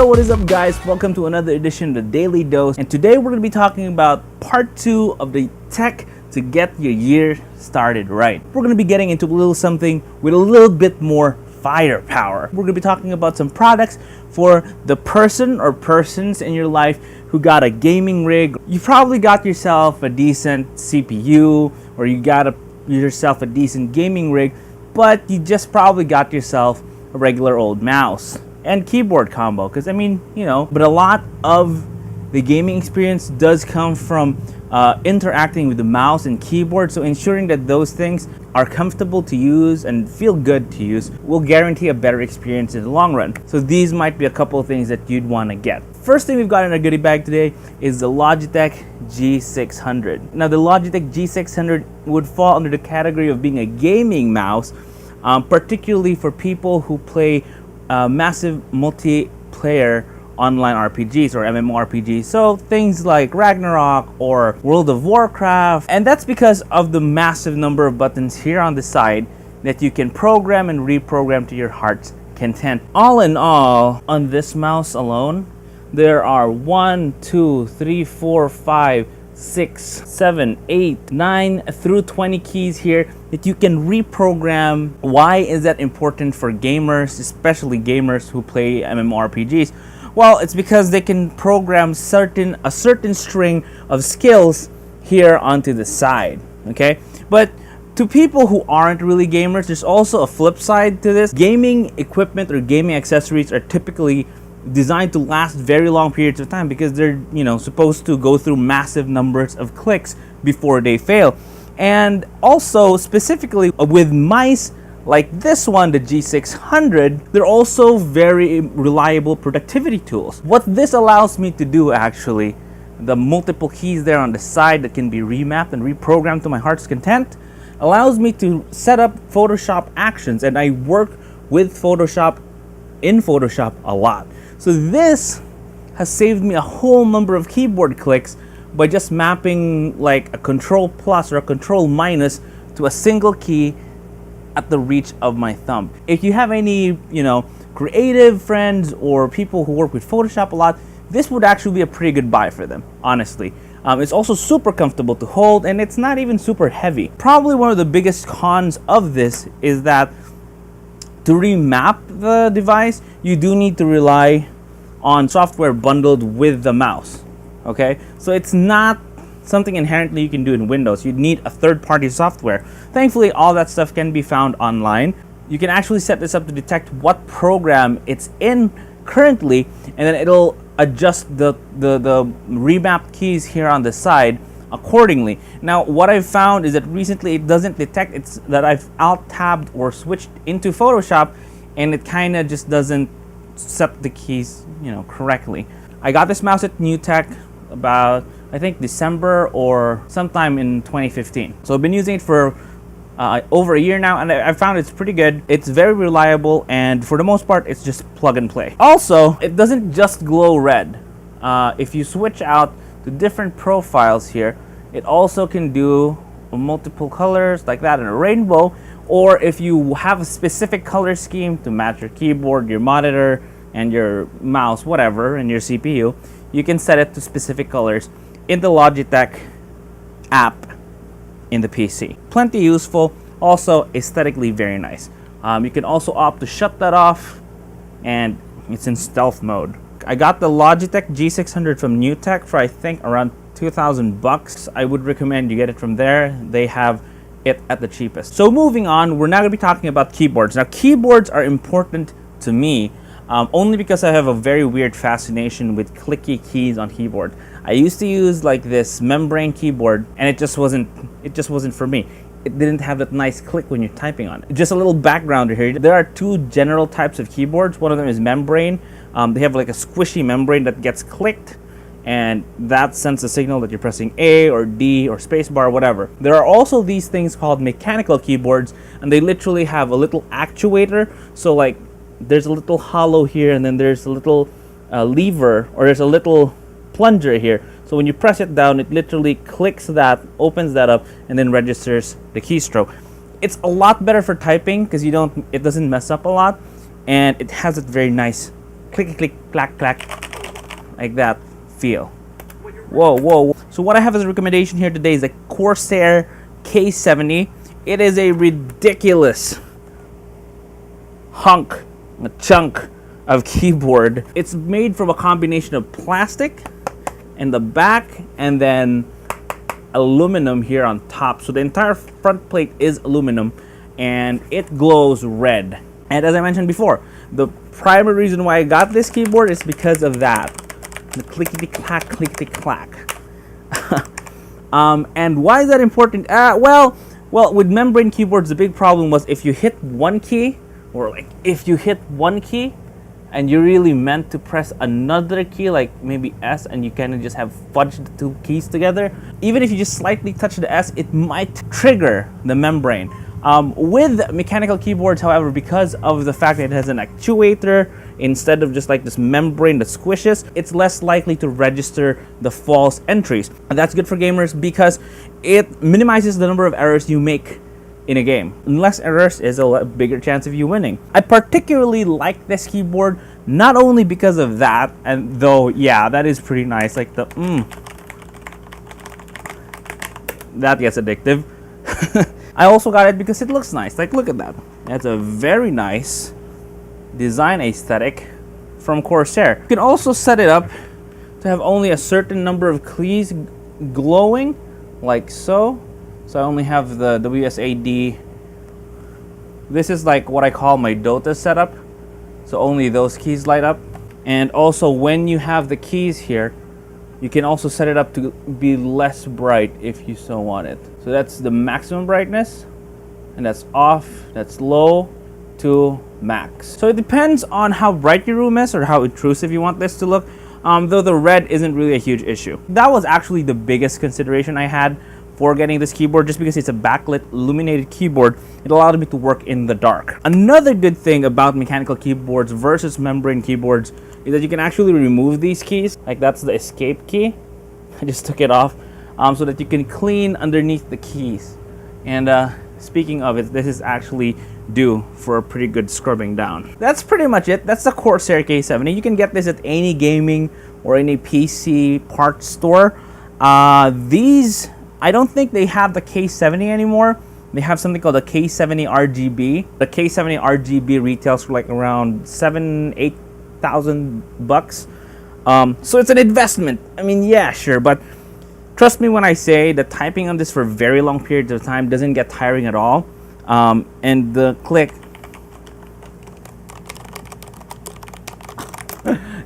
what is up guys? Welcome to another edition of the Daily Dose, and today we're going to be talking about part 2 of the tech to get your year started right. We're going to be getting into a little something with a little bit more firepower. We're going to be talking about some products for the person or persons in your life who got a gaming rig. You probably got yourself a decent CPU, or you got yourself a decent gaming rig, but you just probably got yourself a regular old mouse and keyboard combo, because I mean, but a lot of the gaming experience does come from interacting with the mouse and keyboard, so ensuring that those things are comfortable to use and feel good to use will guarantee a better experience in the long run. So these might be a couple of things that you'd want to get. First thing we've got in our goodie bag today is the Logitech G600. Now the Logitech G600 would fall under the category of being a gaming mouse, particularly for people who play massive multiplayer online RPGs or MMORPGs, so things like Ragnarok or World of Warcraft. And that's because of the massive number of buttons here on the side that you can program and reprogram to your heart's content. All in all, on this mouse alone, there are 1, 2, 3, 4, 5, 6, 7, 8, 9 through 20 keys here that you can reprogram. Why is that important for gamers, especially gamers who play MMORPGs? Well, it's because they can program a certain string of skills here onto the side, okay? But to people who aren't really gamers, there's also a flip side to this. Gaming equipment or gaming accessories are typically designed to last very long periods of time because they're, supposed to go through massive numbers of clicks before they fail. And also, specifically with mice like this one, the G600, they're also very reliable productivity tools. What this allows me to do, actually, the multiple keys there on the side that can be remapped and reprogrammed to my heart's content, allows me to set up Photoshop actions, and I work with Photoshop in Photoshop a lot. So this has saved me a whole number of keyboard clicks by just mapping like a Control plus or a Control minus to a single key at the reach of my thumb. If you have any, creative friends or people who work with Photoshop a lot, this would actually be a pretty good buy for them, honestly. It's also super comfortable to hold, and it's not even super heavy. Probably one of the biggest cons of this is that to remap the device, you do need to rely on software bundled with the mouse, okay? So it's not something inherently you can do in Windows. You'd need a third-party software. Thankfully, all that stuff can be found online. You can actually set this up to detect what program it's in currently, and then it'll adjust the remapped keys here on the side accordingly. Now, what I've found is that recently it doesn't detect that I've alt-tabbed or switched into Photoshop, and it kind of just doesn't set the keys, correctly. I got this mouse at New Tech about, I think, December or sometime in 2015. So I've been using it for over a year now, and I found it's pretty good. It's very reliable, and for the most part, it's just plug and play. Also, it doesn't just glow red. If you switch out to different profiles here, it also can do multiple colors like that in a rainbow, or if you have a specific color scheme to match your keyboard, your monitor, and your mouse, whatever, and your CPU, you can set it to specific colors in the Logitech app in the PC. Plenty useful, also aesthetically very nice. You can also opt to shut that off, and it's in stealth mode. I got the Logitech G600 from New Tech for I think around $2,000. I would recommend you get it from there. They have it at the cheapest. So moving on, we're now going to be talking about keyboards. Now keyboards are important to me only because I have a very weird fascination with clicky keys on keyboard. I used to use like this membrane keyboard, and it just wasn't for me. It didn't have that nice click when you're typing on it. Just a little background here. There are two general types of keyboards. One of them is membrane. They have like a squishy membrane that gets clicked, and that sends a signal that you're pressing A or D or spacebar, whatever. There are also these things called mechanical keyboards, and they literally have a little actuator. So like there's a little hollow here, and then there's a little lever, or there's a little plunger here. So when you press it down, it literally clicks that, opens that up, and then registers the keystroke. It's a lot better for typing because it doesn't mess up a lot, and it has a very nice click, click, clack, clack, like that feel. Whoa, whoa. So what I have as a recommendation here today is the Corsair K70. It is a ridiculous a chunk of keyboard. It's made from a combination of plastic in the back and then aluminum here on top. So the entire front plate is aluminum and it glows red. And as I mentioned before, the primary reason why I got this keyboard is because of that. The clickety-clack, clickety-clack. And why is that important? Well, with membrane keyboards, the big problem was if you hit one key, or like if you hit one key and you really meant to press another key, like maybe S, and you kind of just have fudged the two keys together, even if you just slightly touch the S, it might trigger the membrane. With mechanical keyboards, however, because of the fact that it has an actuator instead of just like this membrane that squishes, it's less likely to register the false entries. And that's good for gamers because it minimizes the number of errors you make in a game. Less errors is a bigger chance of you winning. I particularly like this keyboard, not only because of that, and though, yeah, that is pretty nice, like the that gets addictive. I also got it because it looks nice. Like, look at that. That's a very nice design aesthetic from Corsair. You can also set it up to have only a certain number of keys glowing, like so. So I only have the WSAD. This is like what I call my Dota setup. So only those keys light up. And also when you have the keys here, you can also set it up to be less bright if you so want it. So that's the maximum brightness, and that's off, that's low to max. So it depends on how bright your room is or how intrusive you want this to look, though the red isn't really a huge issue. That was actually the biggest consideration I had for getting this keyboard, just because it's a backlit illuminated keyboard. It allowed me to work in the dark. Another good thing about mechanical keyboards versus membrane keyboards is that you can actually remove these keys. Like that's the escape key. I just took it off so that you can clean underneath the keys. And speaking of it, this is actually due for a pretty good scrubbing down. That's pretty much it. That's the Corsair K70. You can get this at any gaming or any PC parts store. These, I don't think they have the K70 anymore. They have something called the K70 RGB. The K70 RGB retails for like around $7,000-8,000. So it's an investment. I mean, yeah, sure, but trust me when I say that typing on this for very long periods of time doesn't get tiring at all. And the click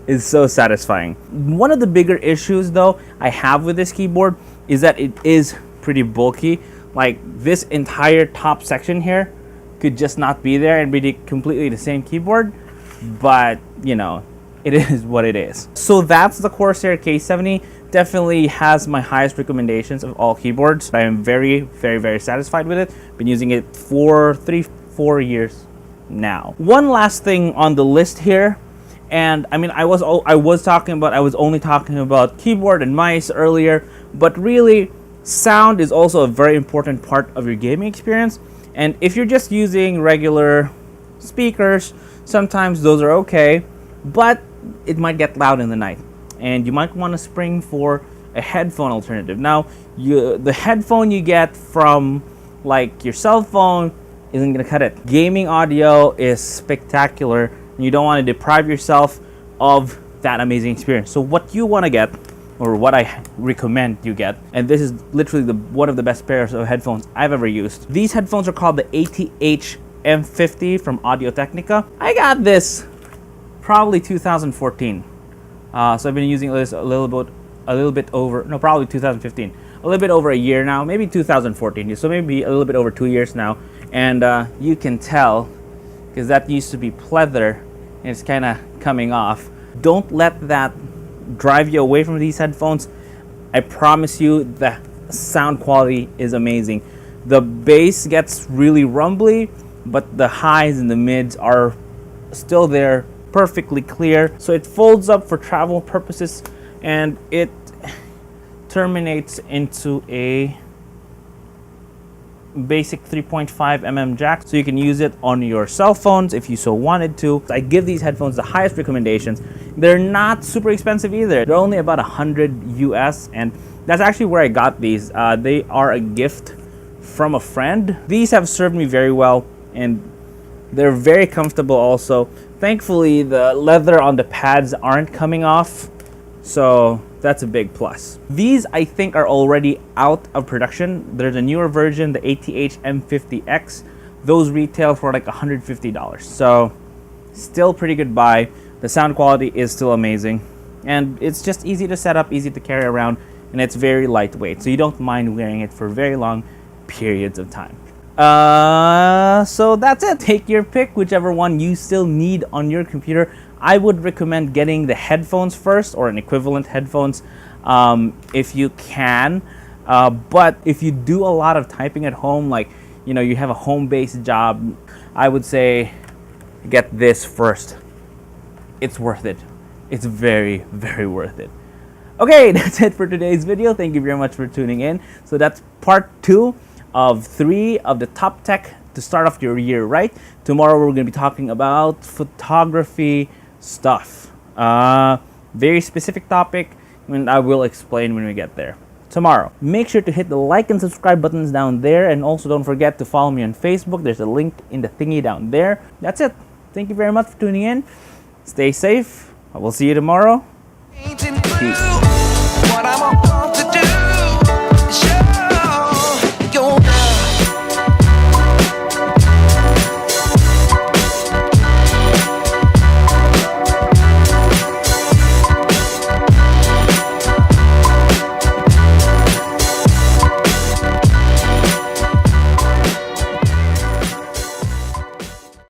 is so satisfying. One of the bigger issues though I have with this keyboard is that it is pretty bulky. Like this entire top section here could just not be there and be completely the same keyboard, but you know, it is what it is. So that's the Corsair K70. Definitely has my highest recommendations of all keyboards. I am very, very, very satisfied with it. Been using it for 3-4 years now. One last thing on the list here, and I mean, I was only talking about keyboard and mice earlier, but really, sound is also a very important part of your gaming experience. And if you're just using regular speakers, sometimes those are okay, but it might get loud in the night, and you might want to spring for a headphone alternative. Now, the headphone you get from like your cell phone isn't gonna cut it. Gaming audio is spectacular, and you don't want to deprive yourself of that amazing experience. So what you want to get, or what I recommend you get, and this is literally one of the best pairs of headphones I've ever used. These headphones are called the ATH M50 from Audio-Technica. I got this probably 2014. So I've been using this probably 2015. A little bit over a year now, maybe 2014. So maybe a little bit over 2 years now. And you can tell, because that used to be pleather, and it's kind of coming off. Don't let that drive you away from these headphones. I promise you the sound quality is amazing. The bass gets really rumbly, but the highs and the mids are still there, perfectly clear. So it folds up for travel purposes, and it terminates into a basic 3.5 jack, so you can use it on your cell phones if you so wanted to. I give these headphones the highest recommendations. They're not super expensive either. They're only about 100 US, and that's actually where I got these. They are a gift from a friend. These have served me very well, and they're very comfortable also. Thankfully, the leather on the pads aren't coming off, so that's a big plus. These, I think, are already out of production. There's a newer version, the ATH M50X. Those retail for like $150. So still pretty good buy. The sound quality is still amazing. And it's just easy to set up, easy to carry around, and it's very lightweight. So you don't mind wearing it for very long periods of time. So that's it. Take your pick, whichever one you still need on your computer. I would recommend getting the headphones first, or an equivalent headphones, if you can. But if you do a lot of typing at home, like, you know, you have a home-based job, I would say get this first. It's worth it. It's very, very worth it. Okay, that's it for today's video. Thank you very much for tuning in. So that's part 2 of 3 of the top tech to start off your year right. Tomorrow we're going to be talking about photography stuff. Very specific topic, and I will explain when we get there tomorrow. Make sure to hit the like and subscribe buttons down there, and also don't forget to follow me on Facebook. There's a link in the thingy down there. That's it. Thank you very much for tuning in. Stay safe. I will see you tomorrow. Peace.